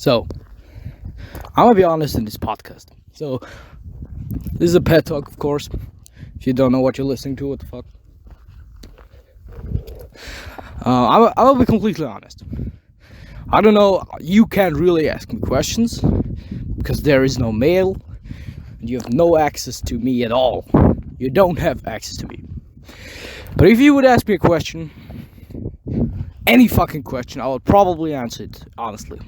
So, I'm gonna be honest in this podcast. So, this is a pet talk, of course. If you don't know what you're listening to, what the fuck? I will be completely honest. I don't know, you can't really ask me questions because there is no mail and you have no access to me at all. You don't have access to me. But if you would ask me a question, any fucking question, I would probably answer it, honestly.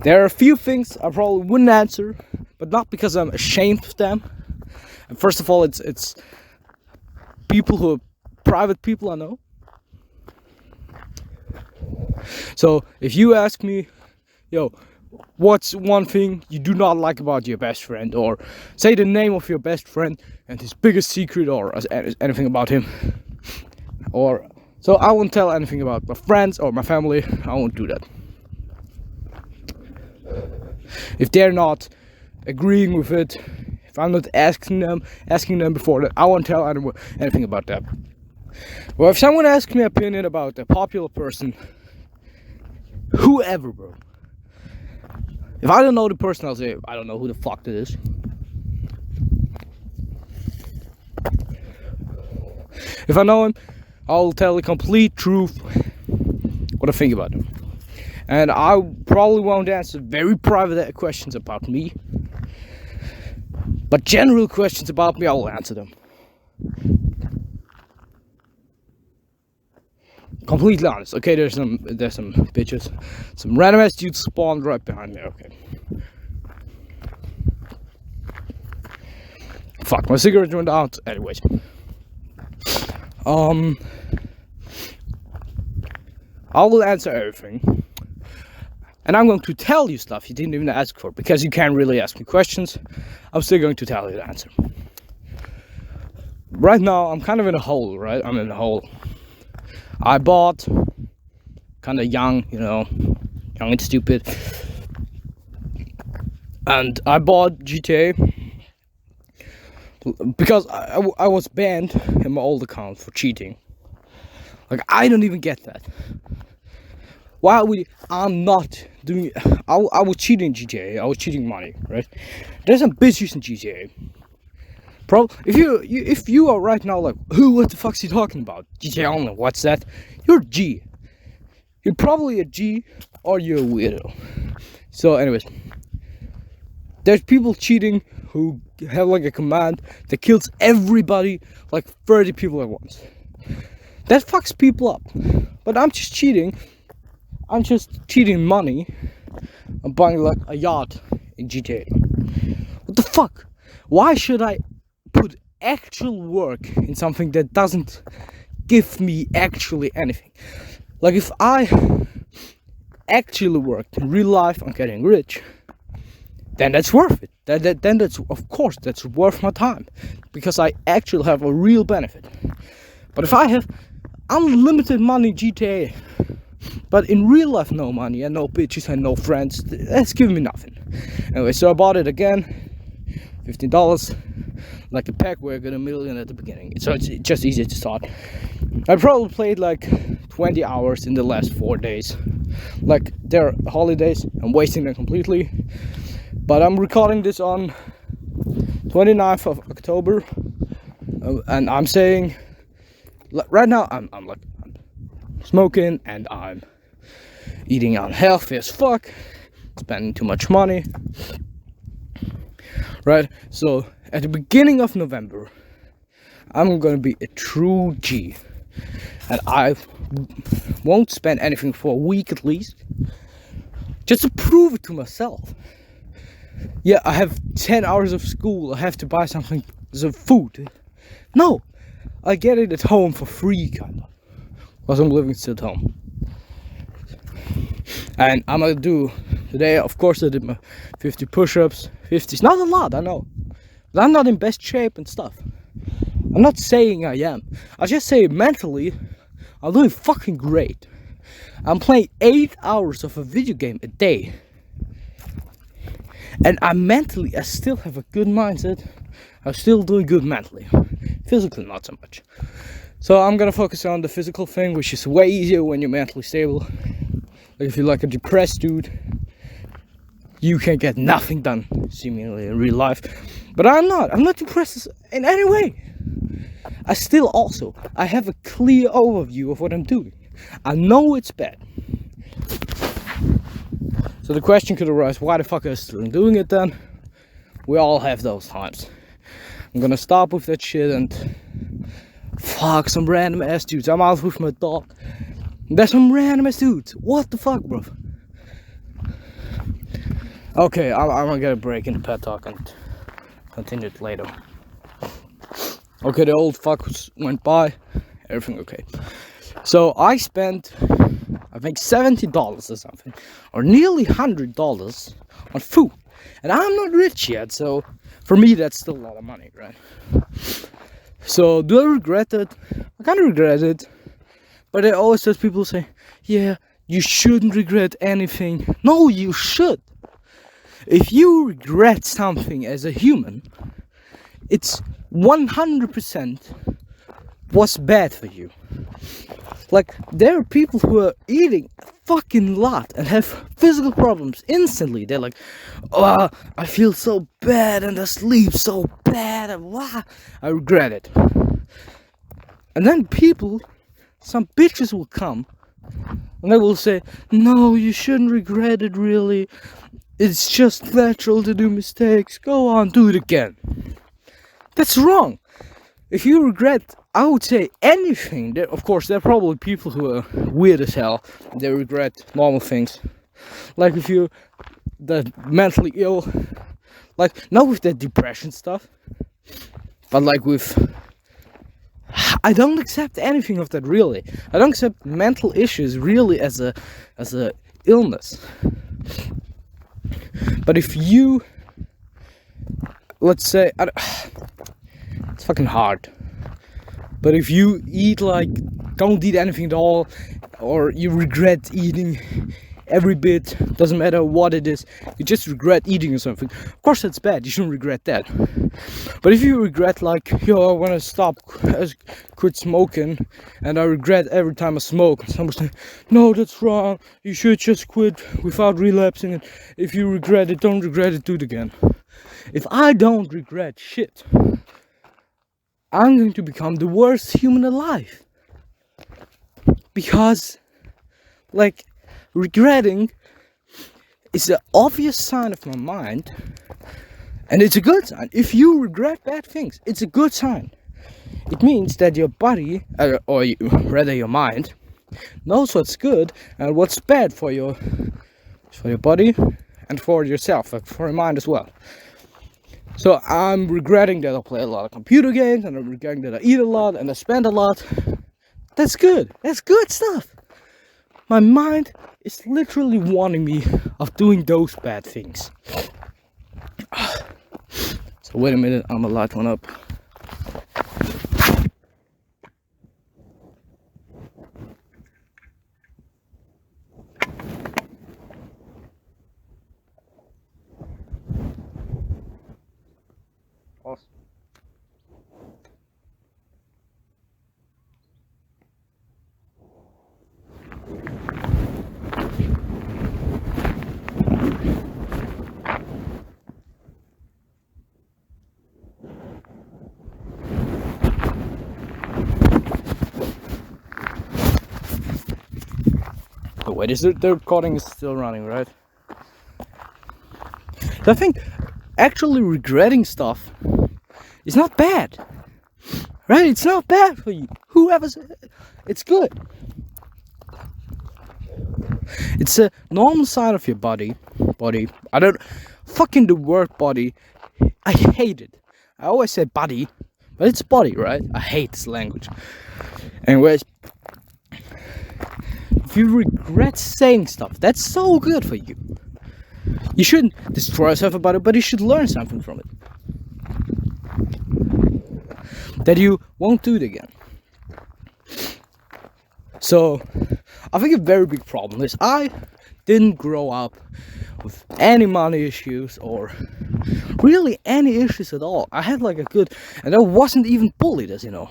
There are a few things I probably wouldn't answer, but not because I'm ashamed of them. And first of all, it's people who are private people I know. So if you ask me, yo, what's one thing you do not like about your best friend, or say the name of your best friend and his biggest secret, or anything about him, or so I won't tell anything about my friends or my family. I won't do that. If they're not agreeing with it, if I'm not asking them before that, I won't tell anyone anything about that. Well, if someone asks me opinion about a popular person, whoever, bro. If I don't know the person, I'll say, I don't know who the fuck that is. If I know him, I'll tell the complete truth, what I think about him. And I probably won't answer very private questions about me. But general questions about me, I will answer them. Completely honest. Okay, there's some bitches. Some random ass dudes spawned right behind me. Okay. Fuck, my cigarette went out. Anyways. I will answer everything. And I'm going to tell you stuff you didn't even ask for, because you can't really ask me questions. I'm still going to tell you the answer. Right now, I'm kind of in a hole, right? I'm in a hole. I bought, kind of young, young and stupid. And I bought GTA because I was banned in my old account for cheating. Like, I don't even get that. I'm not doing it. I was cheating GTA. I was cheating money, right? There's some bitches in GTA. If you are right now like, what the fuck's he talking about? GTA only, what's that? You're a G. You're probably a G, or you're a weirdo. So anyways, there's people cheating who have like a command that kills everybody, like 30 people at once. That fucks people up. But I'm just cheating. I'm just cheating money. I'm buying like a yacht in GTA. What the fuck? Why should I put actual work in something that doesn't give me actually anything? Like, if I actually worked in real life on getting rich, then that's worth it. Then that's, of course, that's worth my time, because I actually have a real benefit. But if I have unlimited money in GTA, but in real life no money and no bitches and no friends, that's giving me nothing. Anyway, so I bought it again, $15, like a pack where I got $1 million at the beginning. So it's just easy to start. I probably played like 20 hours in the last 4 days. Like, they're holidays, I'm wasting them completely. But I'm recording this on 29th of October, and I'm saying, right now I'm smoking and I'm eating unhealthy as fuck, spending too much money, right? So at the beginning of November, I'm gonna be a true G, and I won't spend anything for a week at least, just to prove it to myself. Yeah, I have 10 hours of school, I have to buy something, some food. No, I get it at home for free, kind of, because I'm living still at home. And I'm gonna do today, of course I did my 50 push-ups. 50 is not a lot, I know, but I'm not in best shape and stuff. I'm not saying I am, I just say mentally I'm doing fucking great. I'm playing 8 hours of a video game a day, and I still have a good mindset. I'm still doing good mentally, physically not so much. So I'm gonna focus on the physical thing, which is way easier when you're mentally stable. Like, if you're like a depressed dude, you can get nothing done, seemingly in real life. But I'm not depressed in any way. I have a clear overview of what I'm doing. I know it's bad. So the question could arise, why the fuck am I still doing it then? We all have those times. I'm gonna stop with that shit and fuck some random ass dudes. I'm out with my dog. There's some random ass dudes. What the fuck, bro? Okay, I'm gonna get a break in the Pettalk and continue it later. Okay, the old fuck went by. Everything okay. So I spent, I think $70 or something, or nearly $100 on food. And I'm not rich yet, so for me that's still a lot of money, right? So do I regret it? I kind of regret it. But I always hear people say, yeah, you shouldn't regret anything. No, you should. If you regret something as a human, it's 100% was bad for you. Like, there are people who are eating a fucking lot and have physical problems instantly. They're like, oh, I feel so bad and I sleep so bad and wow, I regret it. And then some bitches will come and they will say, no, you shouldn't regret it really. It's just natural to do mistakes. Go on, do it again. That's wrong. If you regret, I would say anything. Of course, there are probably people who are weird as hell. They regret normal things. Like if you're mentally ill. Like, not with that depression stuff. But like with... I don't accept anything of that really. I don't accept mental issues really as a illness. But if you... Let's say... it's fucking hard. But if you don't eat anything at all, or you regret eating every bit, doesn't matter what it is, you just regret eating or something, of course that's bad, you shouldn't regret that. But if you regret yo, I want to quit smoking, and I regret every time I smoke, and someone say, no, that's wrong, you should just quit without relapsing, and if you regret it, don't regret it, do it again. If I don't regret shit, I'm going to become the worst human alive. Because, regretting is an obvious sign of my mind. And it's a good sign. If you regret bad things, it's a good sign. It means that your body, or rather your mind, knows what's good and what's bad for your body and for yourself, for your mind as well. So I'm regretting that I play a lot of computer games, and I'm regretting that I eat a lot and I spend a lot. That's good. That's good stuff. My mind is literally warning me of doing those bad things. So wait a minute, I'm gonna light one up. Awesome. Oh wait, the recording is still running, right? So I think actually regretting stuff is not bad, right? It's not bad for you. It's good. It's a normal side of your body. The word body, I hate it. I always say body, but it's body, right? I hate this language. Anyways, if you regret saying stuff, that's so good for you. You shouldn't destroy yourself about it, but you should learn something from it. That you won't do it again. So, I think a very big problem is I didn't grow up with any money issues or really any issues at all. I had and I wasn't even bullied, as you know.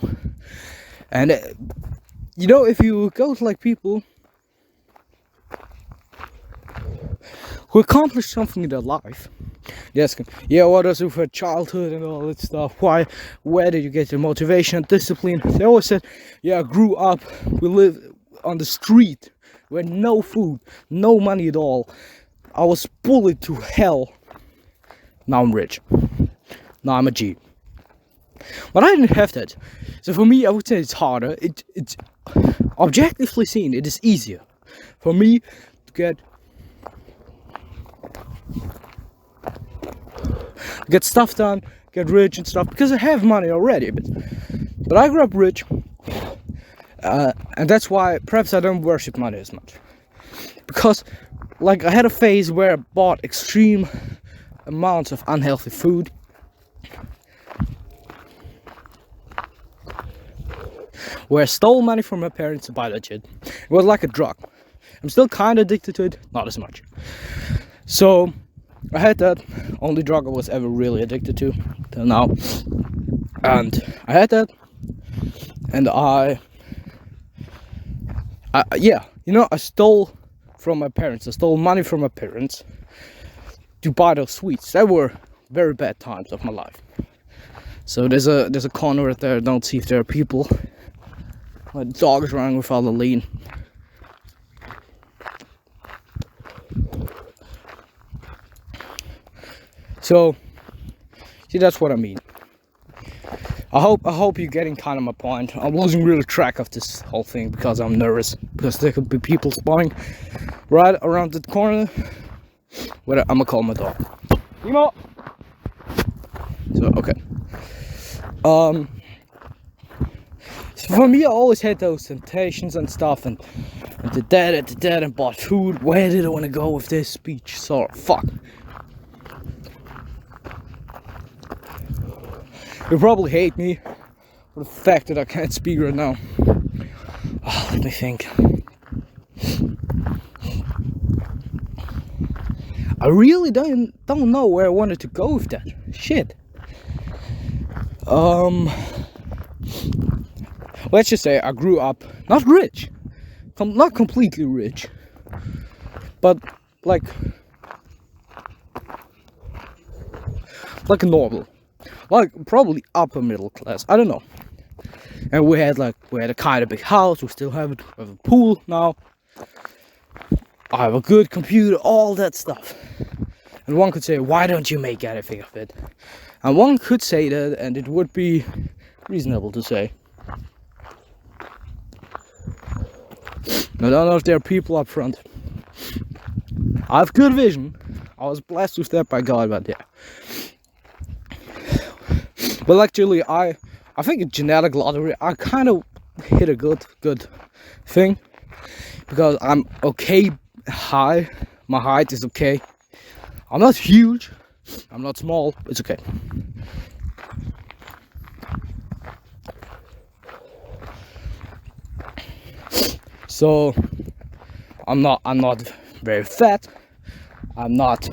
And, if you go to people who accomplished something in their life. Yes, yeah, what does with her childhood and all that stuff? Where did you get your motivation and discipline? They always said, yeah, I grew up, we lived on the street, we had no food, no money at all. I was bullied to hell. Now I'm rich. Now I'm a G. But I didn't have that. So for me, I would say it's harder. It's objectively seen, it is easier for me to get stuff done, get rich and stuff, because I have money already. But I grew up rich, and that's why perhaps I don't worship money as much. Because, like, I had a phase where I bought extreme amounts of unhealthy food. Where I stole money from my parents to buy that shit. It was like a drug. I'm still kind of addicted to it, not as much. So I had that only drug I was ever really addicted to till now, and I had that, and yeah, you know, I stole from my parents. I stole money from my parents to buy those sweets. That were very bad times of my life. So there's a corner right there. Don't see if there are people. My dog is running with all the lean. So, see, that's what I mean. I hope you're getting kind of my point. I'm losing really track of this whole thing because I'm nervous, because there could be people spawning right around the corner. Where I'm gonna call my dog. Nemo. So okay. So for me, I always had those temptations and stuff, and did that, and bought food. Where did I want to go with this speech? So fuck. You probably hate me for the fact that I can't speak right now. Oh, let me think. I really don't know where I wanted to go with that. Shit. Let's just say I grew up not rich, not completely rich, but like normal. Like probably upper middle class, I don't know. And we had a kind of big house. We still have it. We have a pool now. I have a good computer, all that stuff. And one could say, why don't you make anything of it? And one could say that, and it would be reasonable to say. I don't know if there are people up front. I have good vision. I was blessed with that by God, but yeah. But actually, I think a genetic lottery, I kind of hit a good thing, because I'm okay high. My height is okay. I'm not huge. I'm not small. It's okay. So I'm not very fat. I'm not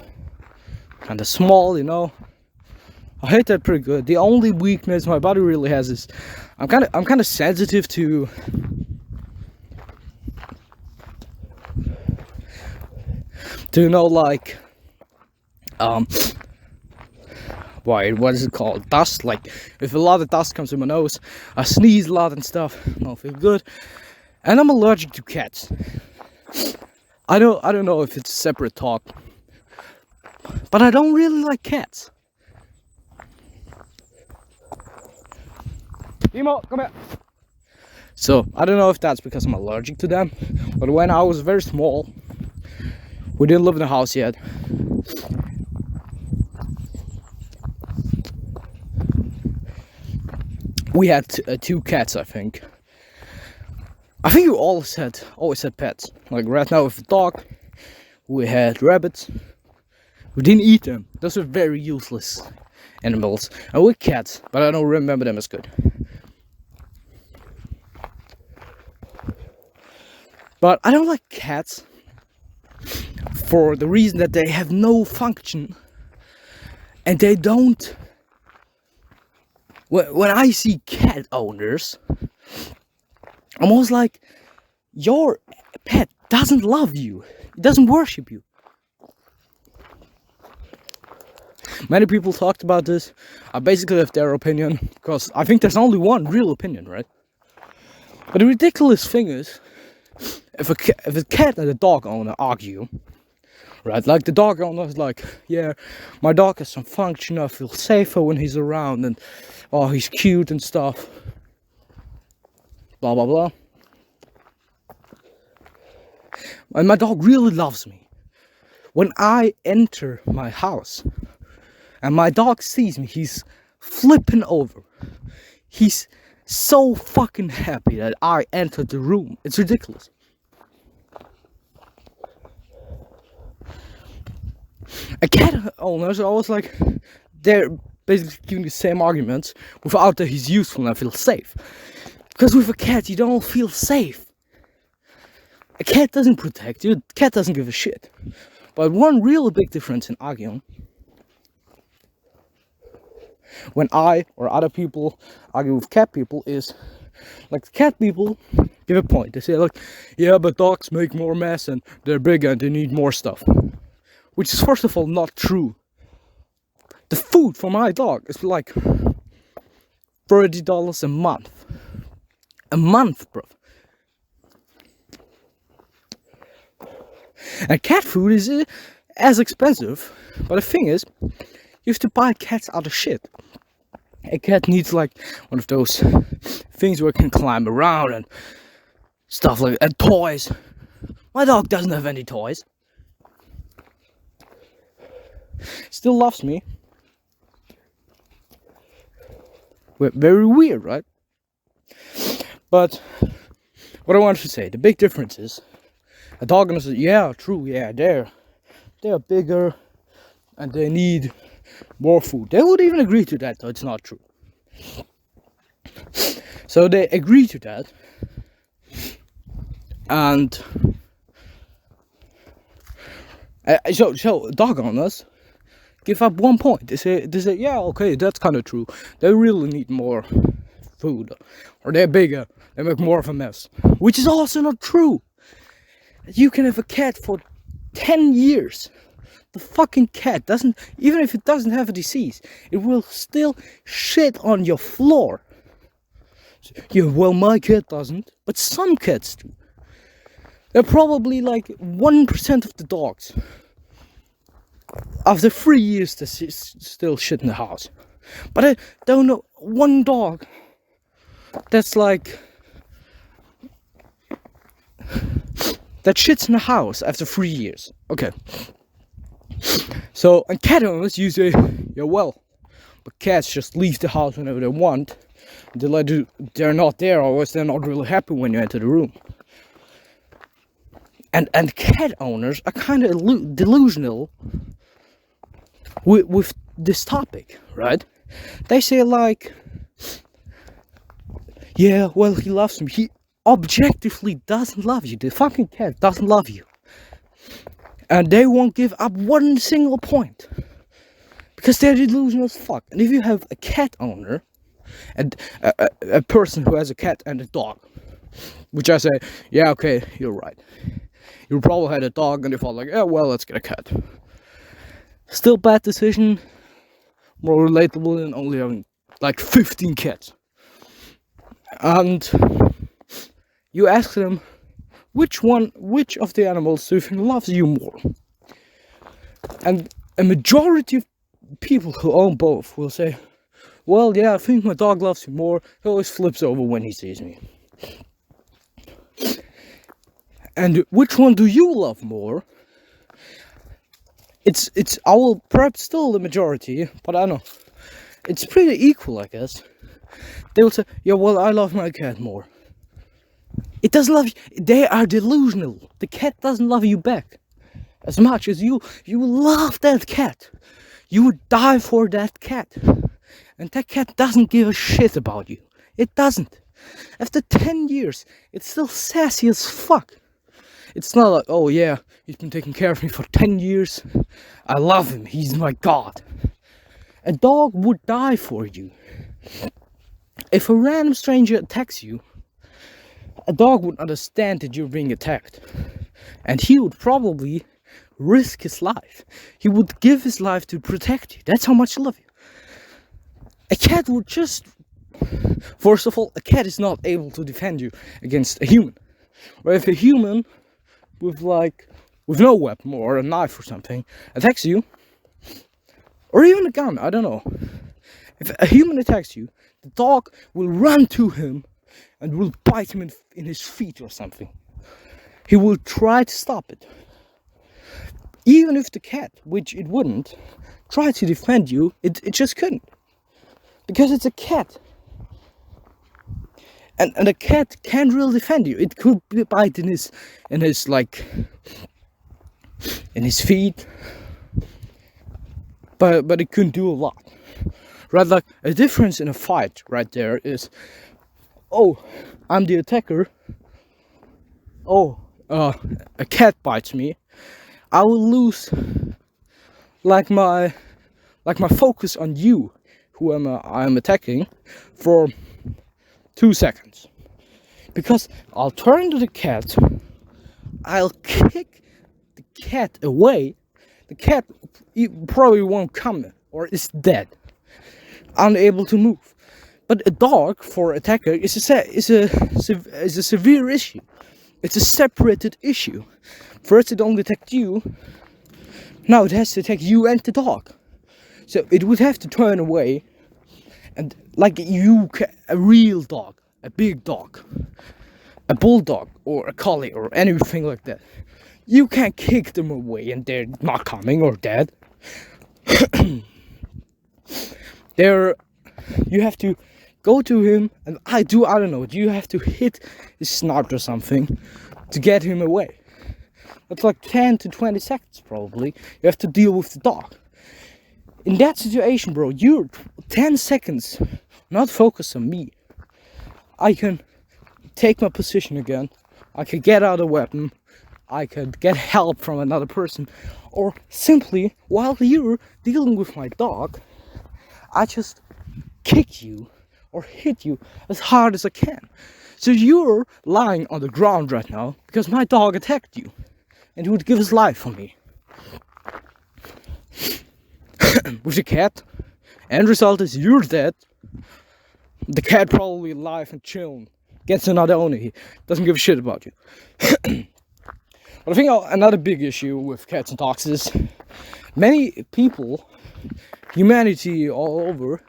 kind of small, you know. I hate that pretty good. The only weakness my body really has is I'm kind of sensitive to you know, like what is it called? Dust. Like if a lot of dust comes in my nose, I sneeze a lot and stuff. I don't feel good. And I'm allergic to cats. I don't know if it's a separate talk, but I don't really like cats. Emo, come here. So I don't know if that's because I'm allergic to them, but when I was very small, we didn't live in a house yet. We had two cats, I think. I think we always had pets. Like right now with the dog, we had rabbits. We didn't eat them. Those are very useless animals. And with cats, but I don't remember them as good. But I don't like cats for the reason that they have no function, and they don't. When I see cat owners, I'm always like, your pet doesn't love you. It doesn't worship you. Many people talked about this. I basically have their opinion because I think there's only one real opinion, right? But the ridiculous thing is, if a cat and a dog owner argue, right? Like the dog owner is like, yeah, my dog has some function. I feel safer when he's around, and oh, he's cute and stuff. Blah blah blah. And my dog really loves me. When I enter my house and my dog sees me, he's flipping over. He's so fucking happy that I entered the room. It's ridiculous. A cat owners are always like, they're basically giving the same arguments without that he's useful and I feel safe. Because with a cat, you don't feel safe. A cat doesn't protect you, a cat doesn't give a shit. But one real big difference in arguing, when I or other people argue with cat people, is like the cat people give a point. They say like, yeah, but dogs make more mess and they're bigger and they need more stuff. Which is first of all not true. The food for my dog is like $30 a month. A month, bro. And cat food is as expensive, but the thing is, you have to buy cats out of shit. A cat needs like one of those things where it can climb around and stuff like that, and toys. My dog doesn't have any toys. Still loves me. Very weird, right? But what I wanted to say, the big difference is, a dog owner says, yeah, true, yeah, they're bigger and they need more food. They would even agree to that, though it's not true. So they agree to that, and so dog owners give up 1 point. They say, yeah, okay, that's kind of true. They really need more food, or they're bigger, they make more of a mess, which is also not true. You can have a cat for 10 years. The fucking cat doesn't, even if it doesn't have a disease, it will still shit on your floor. Yeah, well, my cat doesn't, but some cats do. They're probably like 1% of the dogs. After 3 years, they still shit in the house. But I don't know one dog that's like, that shits in the house after 3 years. Okay. So, and cat owners, you say, yeah, well, but cats just leave the house whenever they want. They're not there, otherwise they're not really happy when you enter the room. And cat owners are kind of delusional with this topic, right? They say like, yeah, well, he loves me. He objectively doesn't love you. The fucking cat doesn't love you. And they won't give up one single point. Because they're delusional as fuck. And if you have a cat owner, and a person who has a cat and a dog, which I say, yeah, okay, you're right. You probably had a dog and you thought like, yeah, well, let's get a cat. Still bad decision. More relatable than only having like 15 cats. And you ask them, which of the animals do you think loves you more? And a majority of people who own both will say, well, yeah, I think my dog loves me more. He always flips over when he sees me. And which one do you love more? I will perhaps still the majority, but I don't know. It's pretty equal, I guess. They will say, yeah, well, I love my cat more. It doesn't love you. They are delusional. The cat doesn't love you back as much as you love that cat. You would die for that cat. And that cat doesn't give a shit about you. It doesn't. After 10 years, it's still sassy as fuck. It's not like, oh yeah, he's been taking care of me for 10 years. I love him. He's my god. A dog would die for you. If a random stranger attacks you, a dog would understand that you're being attacked. And he would probably risk his life. He would give his life to protect you. That's how much he loves you. A cat would just... First of all, a cat is not able to defend you against a human. Or if a human with no weapon or a knife or something attacks you, or even a gun, I don't know. If a human attacks you, the dog will run to him and will bite him in his feet or something. He will try to stop it. Even if the cat, which it wouldn't, try to defend you, it just couldn't. Because it's a cat. And a cat can't really defend you. It could bite in his feet. But it couldn't do a lot. Right, like a difference in a fight right there is, oh, I'm the attacker. Oh, a cat bites me. I will lose like my focus on you, who I'm attacking, for 2 seconds. Because I'll turn to the cat, I'll kick the cat away. The cat probably won't come or is dead, unable to move. But a dog for attacker is a severe issue. It's a separated issue. First it only attacked you, now it has to attack you and the dog. So it would have to turn away, and like a real dog, a big dog, a bulldog or a collie or anything like that, you can't kick them away and they're not coming or dead. You have to go to him, and I don't know, you have to hit his snout or something to get him away. That's like 10 to 20 seconds probably. You have to deal with the dog. In that situation, bro, you're 10 seconds not focused on me. I can take my position again. I can get out a weapon. I could get help from another person. Or simply, while you're dealing with my dog, I just kick you or hit you as hard as I can. So you're lying on the ground right now because my dog attacked you and he would give his life for me. With the cat, end result is you're dead. The cat probably alive and chilling, gets another owner, he doesn't give a shit about you. But I think another big issue with cats and dogs is many people, humanity all over,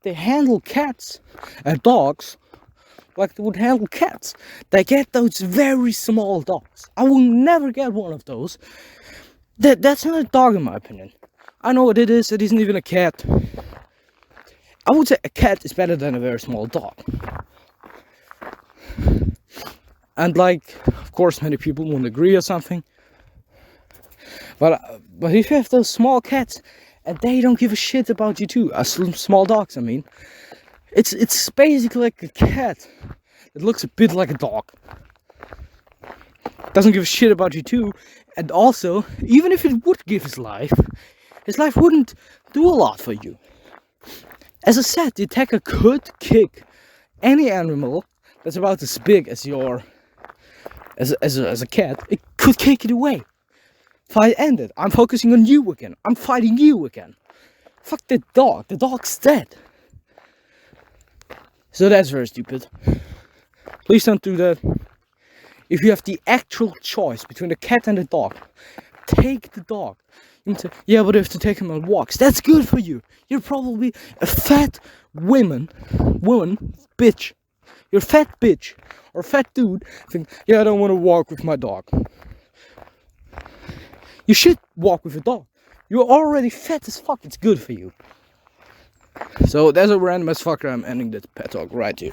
they handle cats and dogs like they would handle cats. They get those very small dogs. I will never get one of those. That's not a dog in my opinion. I know what it is. It isn't even a cat. I would say a cat is better than a very small dog. And of course, many people won't agree or something. But if you have those small cats and they don't give a shit about you too, small dogs, I mean, it's basically like a cat that looks a bit like a dog. Doesn't give a shit about you too, and also, even if it would give his life wouldn't do a lot for you. As I said, the attacker could kick any animal that's about as big as as a cat. It could kick it away. Fight ended. I'm focusing on you again. I'm fighting you again. Fuck the dog. The dog's dead. So that's very stupid. Please don't do that. If you have the actual choice between the cat and the dog, take the dog. You say, yeah, but I have to take him on walks. That's good for you. You're probably a fat woman, bitch. You're a fat bitch or a fat dude. Think, yeah, I don't want to walk with my dog. You should walk with a dog. You're already fat as fuck. It's good for you. So that's a random as fucker. I'm ending the pet talk right here.